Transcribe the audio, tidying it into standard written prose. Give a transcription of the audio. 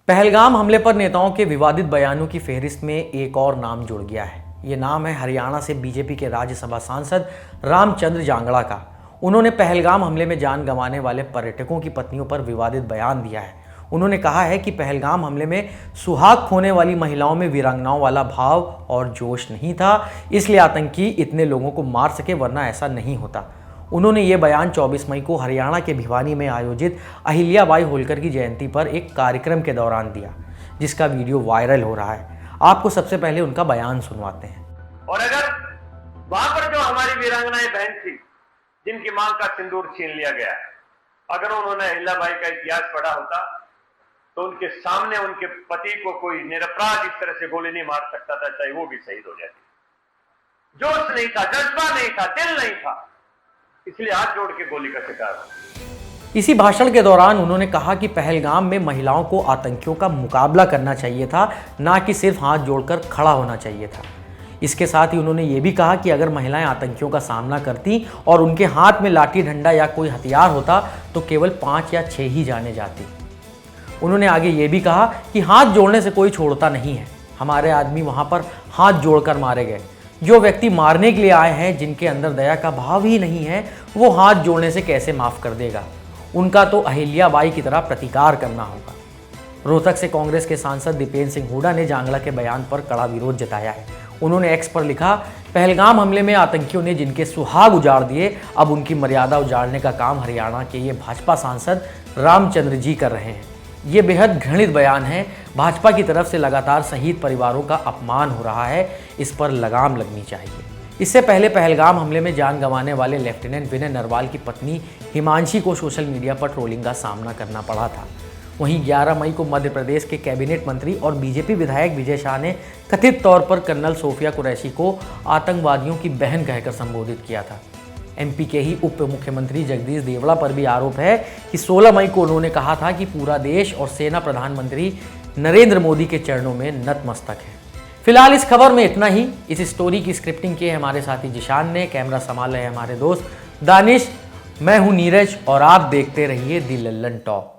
पहलगाम हमले पर नेताओं के विवादित बयानों की फेहरिस्त में एक और नाम जुड़ गया है। ये नाम है हरियाणा से बीजेपी के राज्यसभा सांसद रामचंद्र जांगड़ा का। उन्होंने पहलगाम हमले में जान गंवाने वाले पर्यटकों की पत्नियों पर विवादित बयान दिया है। उन्होंने कहा है कि पहलगाम हमले में सुहाग खोने वाली महिलाओं में वीरांगनाओं वाला भाव और जोश नहीं था, इसलिए आतंकी इतने लोगों को मार सके, वरना ऐसा नहीं होता। उन्होंने ये बयान 24 मई को हरियाणा के भिवानी में आयोजित अहिल्याबाई होलकर की जयंती पर एक कार्यक्रम के दौरान दिया, जिसका वीडियो वायरल हो रहा है। आपको सबसे पहले उनका बयान सुनवाते हैं। और अगर वहां पर जो हमारी वीरांगनाएं बहन थी, जिनकी मां का सिंदूर छीन लिया गया, अगर उन्होंने अहिल्याबाई का इतिहास पढ़ा होता तो उनके सामने उनके पति को कोई निरपराध इस तरह से गोली नहीं मार सकता था, चाहे वो भी शहीद हो जाती। जोश नहीं था, जज्बा नहीं था, दिल नहीं था, इसलिए हाथ जोड़ के गोली का शिकार हो। इसी भाषण के दौरान उन्होंने कहा कि पहलगाम में महिलाओं को आतंकियों का मुकाबला करना चाहिए था, ना कि सिर्फ हाथ जोड़कर खड़ा होना चाहिए था। इसके साथ ही उन्होंने ये भी कहा कि अगर महिलाएं आतंकियों का सामना करती और उनके हाथ में लाठी डंडा या कोई हथियार होता तो केवल 5 या 6 ही जाने जाती। उन्होंने आगे ये भी कहा कि हाथ जोड़ने से कोई छोड़ता नहीं है। हमारे आदमी वहां पर हाथ जोड़कर मारे गए। जो व्यक्ति मारने के लिए आए हैं, जिनके अंदर दया का भाव ही नहीं है, वो हाथ जोड़ने से कैसे माफ कर देगा? उनका तो अहिल्याबाई की तरह प्रतिकार करना होगा। रोहतक से कांग्रेस के सांसद दीपेंद्र सिंह हुड्डा ने जांगड़ा के बयान पर कड़ा विरोध जताया है। उन्होंने एक्स पर लिखा, पहलगाम हमले में आतंकियों ने जिनके सुहाग उजाड़ दिए, अब उनकी मर्यादा उजाड़ने का काम हरियाणा के ये भाजपा सांसद रामचंद्र जी कर रहे हैं। ये बेहद घृणित बयान है। भाजपा की तरफ से लगातार शहीद परिवारों का अपमान हो रहा है, इस पर लगाम लगनी चाहिए। इससे पहले पहलगाम हमले में जान गंवाने वाले लेफ्टिनेंट विनय नरवाल की पत्नी हिमांशी को सोशल मीडिया पर ट्रोलिंग का सामना करना पड़ा था। वहीं 11 मई को मध्य प्रदेश के कैबिनेट मंत्री और बीजेपी विधायक विजय शाह ने कथित तौर पर कर्नल सोफिया कुरैशी को आतंकवादियों की बहन कहकर संबोधित किया था। एमपी के ही उप मुख्यमंत्री जगदीश देवड़ा पर भी आरोप है कि 16 मई को उन्होंने कहा था कि पूरा देश और सेना प्रधानमंत्री नरेंद्र मोदी के चरणों में नतमस्तक है। फिलहाल इस खबर में इतना ही। इस स्टोरी की स्क्रिप्टिंग की है हमारे साथी जिशान ने, कैमरा संभाल रहे हमारे दोस्त दानिश। मैं हूं नीरज और आप देखते रहिए दी लल्लन टॉक।